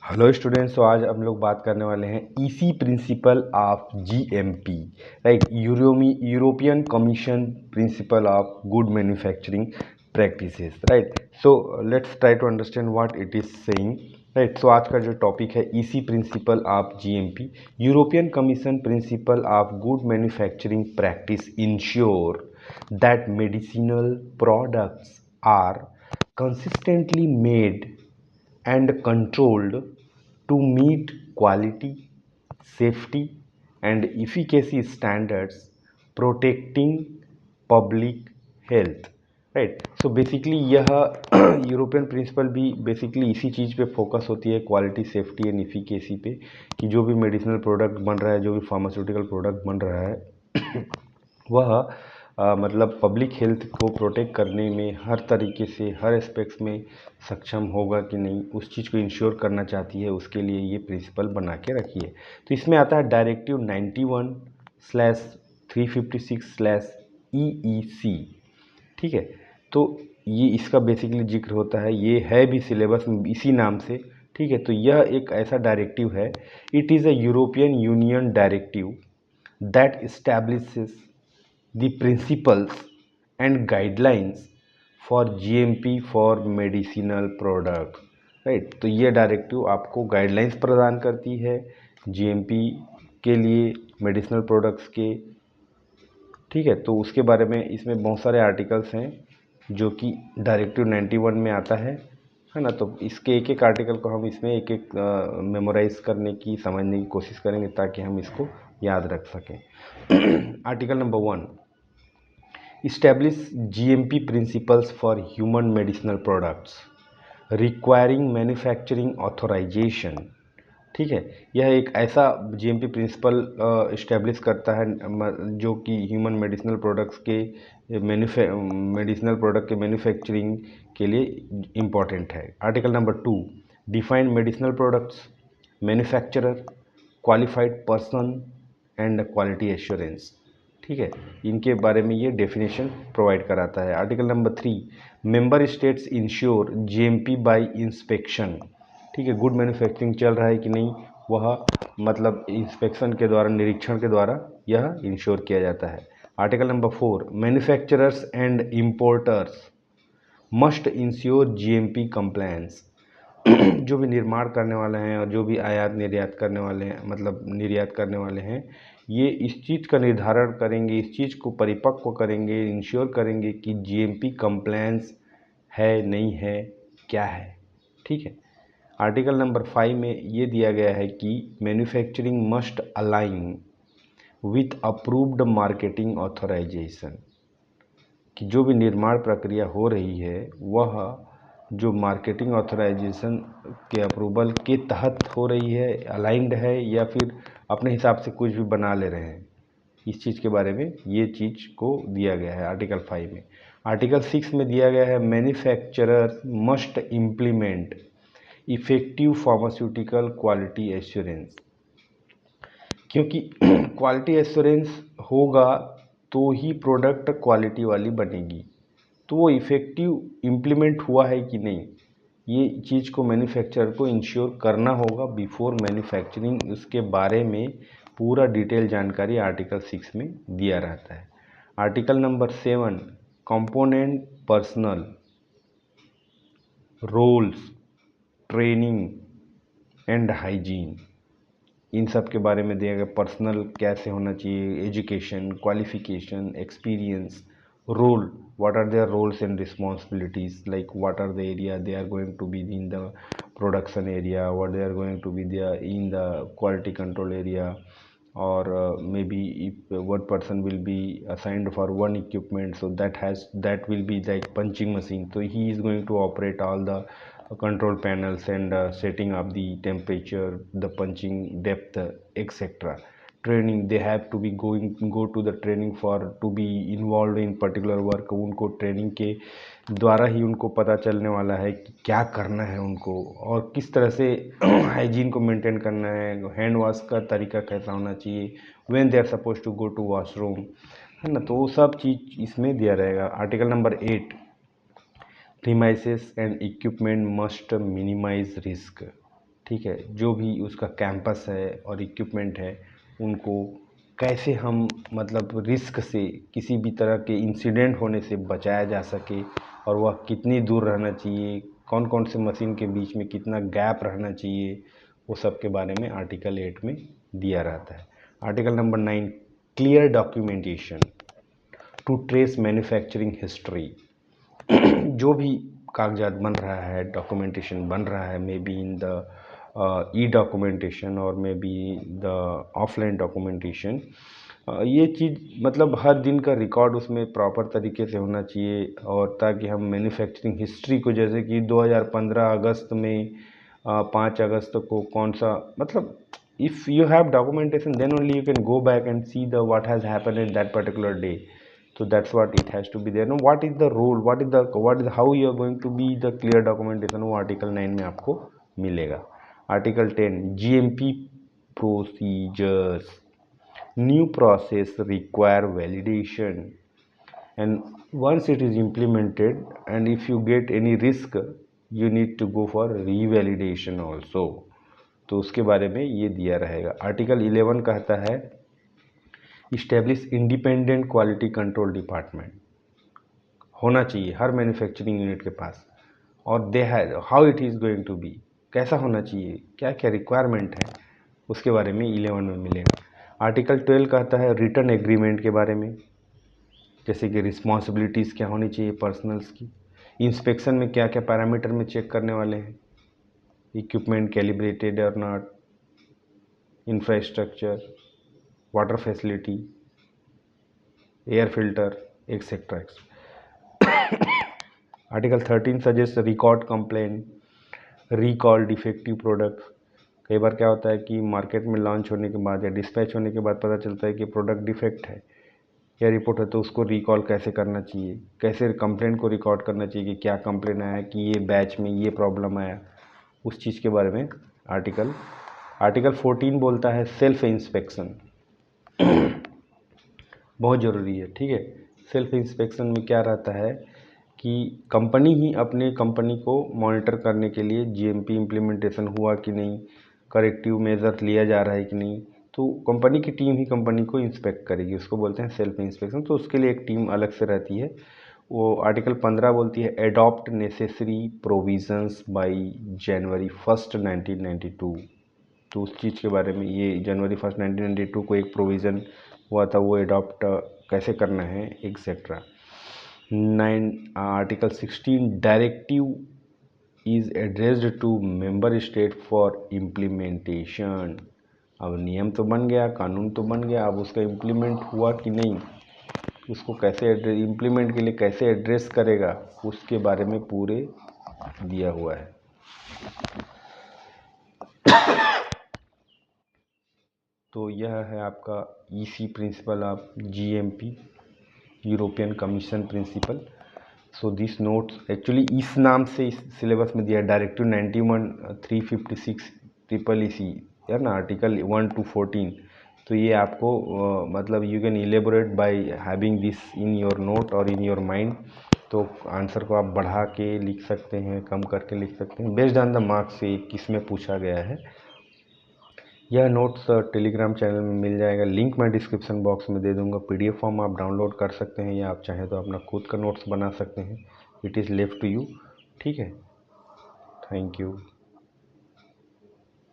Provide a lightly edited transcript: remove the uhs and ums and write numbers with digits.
Hello students. तो आज हम लोग बात करने वाले हैं EC principle of GMP, right. European commission principle of good manufacturing practices, right. So let's try to understand what it is saying, right. So आज का जो टॉपिक है EC principle of GMP, European commission principle of good manufacturing practice ensure that medicinal products are consistently made and controlled to meet quality, safety, and efficacy standards protecting public health, right. So basically यह European principal भी basically इसी चीज़ पे focus होती है, quality, safety and efficacy पे, कि जो भी मेडिसिनल प्रोडक्ट बन रहा है, जो भी फार्मास्यूटिकल प्रोडक्ट बन रहा है वह मतलब पब्लिक हेल्थ को प्रोटेक्ट करने में हर तरीके से, हर एस्पेक्ट्स में सक्षम होगा कि नहीं, उस चीज़ को इंश्योर करना चाहती है। उसके लिए ये प्रिंसिपल बना के रखी है। तो इसमें आता है डायरेक्टिव 91/356/EEC, ठीक है। तो ये इसका बेसिकली जिक्र होता है, ये है भी सिलेबस में इसी नाम से, ठीक है। तो यह एक ऐसा डायरेक्टिव है, it is a European union directive that establishes the principles and guidelines for GMP for medicinal product, right. तो ये डायरेक्टिव आपको गाइडलाइंस प्रदान करती है GMP के लिए, मेडिसिनल प्रोडक्ट्स के, ठीक है। तो उसके बारे में इसमें बहुत सारे आर्टिकल्स हैं जो कि डायरेक्टिव 91 में आता है ना। तो इसके एक एक आर्टिकल को हम इसमें एक एक मेमोराइज करने की, समझने की कोशिश करेंगे ताकि हम इसको याद रख सकें। Article number 1, establish GMP principles for human medicinal products requiring manufacturing authorization, ठीक है। यह एक ऐसा GMP प्रिंसिपल इस्टेब्लिश करता है जो कि ह्यूमन मेडिसिनल प्रोडक्ट्स के मेडिसिनल प्रोडक्ट के मैन्युफैक्चरिंग के लिए इम्पॉर्टेंट है। Article number 2, define medicinal products, manufacturer, qualified person and quality assurance, ठीक है। इनके बारे में ये डेफिनेशन प्रोवाइड कराता है। Article number 3, member states ensure GMP bye inspection, ठीक है। गुड मैन्युफैक्चरिंग चल रहा है कि नहीं, वह मतलब इंस्पेक्शन के द्वारा, निरीक्षण के द्वारा यह इंश्योर किया जाता है। Article number 4, manufacturers and importers must ensure GMP compliance, जो भी निर्माण करने वाले हैं और जो भी आयात निर्यात करने वाले हैं, मतलब निर्यात करने वाले हैं, ये इस चीज़ का निर्धारण करेंगे, इस चीज़ को परिपक्व करेंगे, इंश्योर करेंगे कि GMP कंप्लायंस है, नहीं है, क्या है, ठीक है। आर्टिकल नंबर 5 में ये दिया गया है कि manufacturing must align with approved marketing authorisation, कि जो भी निर्माण प्रक्रिया हो रही है वह जो मार्केटिंग ऑथराइजेशन के अप्रूवल के तहत हो रही है, अलाइंड है, या फिर अपने हिसाब से कुछ भी बना ले रहे हैं, इस चीज़ के बारे में ये चीज़ को दिया गया है आर्टिकल 5 में। आर्टिकल 6 में दिया गया है manufacturer must implement effective pharmaceutical quality assurance, क्योंकि क्वालिटी एश्योरेंस होगा तो ही प्रोडक्ट क्वालिटी वाली बनेगी। तो वो इफ़ेक्टिव इम्प्लीमेंट हुआ है कि नहीं, ये चीज़ को मैन्युफैक्चरर को इंश्योर करना होगा बिफोर मैन्युफैक्चरिंग। उसके बारे में पूरा डिटेल जानकारी आर्टिकल 6 में दिया रहता है। Article number 7, component personnel roles, training and hygiene, इन सब के बारे में दिया गया। पर्सनल कैसे होना चाहिए, education, qualification, experience, role, what are their roles and responsibilities, like what are the area they are going to be in the production area, what they are going to be there in the quality control area, or maybe if one person will be assigned for one equipment, so that will be like punching machine, so he is going to operate all the control panels and setting up the temperature, the punching depth, etc. Training, they have to be go to the training for to be involved in particular work, उनको training के द्वारा ही उनको पता चलने वाला है कि क्या करना है उनको, और किस तरह से हाइजीन को मेंटेन करना है, हैंड वॉश का तरीका कैसा होना चाहिए, when they are suppose to go to washroom, है ना। तो वो सब चीज़ इसमें दिया रहेगा। Article number 8, premises and equipment must minimise risk, ठीक है, जो भी उसका कैंपस है और इक्विपमेंट है उनको कैसे हम मतलब रिस्क से, किसी भी तरह के इंसिडेंट होने से बचाया जा सके, और वह कितनी दूर रहना चाहिए, कौन कौन से मशीन के बीच में कितना गैप रहना चाहिए, वो सब के बारे में आर्टिकल 8 में दिया रहता है। Article number 9, clear documentation to trace manufacturing history. जो भी कागजात बन रहा है, डॉक्यूमेंटेशन बन रहा है, may be in the e documentation और may be the offline documentation, ये चीज़ मतलब हर दिन का रिकॉर्ड उसमें प्रॉपर तरीके से होना चाहिए, और ताकि हम मैन्युफैक्चरिंग हिस्ट्री को, जैसे कि 2015 अगस्त में 5 अगस्त को कौन सा, मतलब if you have documentation then only you can go back and see the what has happened in that particular day. So that's what it has to be there. Now what is the role, what is how you are going to be the clear documentation, वो article 9 में आपको मिलेगा। Article 10, GMP procedures, new process require validation, and once it is implemented and if you get any risk you need to go for revalidation also, तो उसके बारे में ये दिया रहेगा। आर्टिकल 11 कहता है establish independent quality control department, होना चाहिए हर मैन्युफैक्चरिंग यूनिट के पास, और they have how it is going to be, कैसा होना चाहिए, क्या क्या रिक्वायरमेंट है, उसके बारे में 11 में मिलेगा। आर्टिकल 12 कहता है रिटर्न एग्रीमेंट के बारे में, जैसे कि रिस्पॉन्सिबिलिटीज़ क्या होनी चाहिए पर्सनल्स की, इंस्पेक्शन में क्या क्या पैरामीटर में चेक करने वाले हैं, इक्विपमेंट कैलिब्रेटेड और not, infrastructure, water facility, air filter, etcetera. Article 13 suggest record complain, recall defective products. कई बार क्या होता है कि मार्केट में लॉन्च होने के बाद या डिस्पैच होने के बाद पता चलता है कि प्रोडक्ट डिफेक्ट है या रिपोर्ट है, तो उसको रिकॉल कैसे करना चाहिए, कैसे कंप्लेन को रिकॉर्ड करना चाहिए कि क्या कंप्लेन आया कि ये बैच में ये प्रॉब्लम आया, उस चीज़ के बारे में आर्टिकल 14 बोलता है सेल्फ इंस्पेक्शन, बहुत ज़रूरी है। ठीक है, सेल्फ इंस्पेक्शन में क्या रहता है कि कंपनी ही अपने कंपनी को मॉनिटर करने के लिए जीएमपी इम्प्लीमेंटेशन हुआ कि नहीं, करेक्टिव मेजर लिया जा रहा है कि नहीं, तो कंपनी की टीम ही कंपनी को इंस्पेक्ट करेगी, उसको बोलते हैं सेल्फ इंस्पेक्शन। तो उसके लिए एक टीम अलग से रहती है। वो आर्टिकल 15 बोलती है एडॉप्ट नेसेसरी प्रोविजंस बाय जनवरी 1, 1992। तो उस चीज़ के बारे में ये जनवरी 1, 1992 को एक प्रोविज़न हुआ था, वो एडॉप्ट कैसे करना है etcetera. Article 16 directive is addressed to member state for implementation. अब नियम तो बन गया, कानून तो बन गया, अब उसका इम्प्लीमेंट हुआ कि नहीं, उसको कैसे इम्प्लीमेंट के लिए कैसे एड्रेस करेगा, उसके बारे में पूरे दिया हुआ है। तो यह है आपका EC principle of GMP, European commission principle. So this notes actually इस नाम से इस सिलेबस में दिया है, डायरेक्टिव 91/356 ट्रिपल ईसी है ना, आर्टिकल 1 to 14। तो ये आपको मतलब you can elaborate by having this in your note और इन योर माइंड। तो आंसर को आप बढ़ा के लिख सकते हैं, कम करके लिख सकते हैं, बेस्ड ऑन द मार्क्स से किस में पूछा गया है। यह नोट्स टेलीग्राम चैनल में मिल जाएगा, लिंक मैं डिस्क्रिप्शन बॉक्स में दे दूंगा। पीडीएफ फॉर्म आप डाउनलोड कर सकते हैं या आप चाहें तो अपना खुद का नोट्स बना सकते हैं, it is left to you. ठीक है, थैंक यू।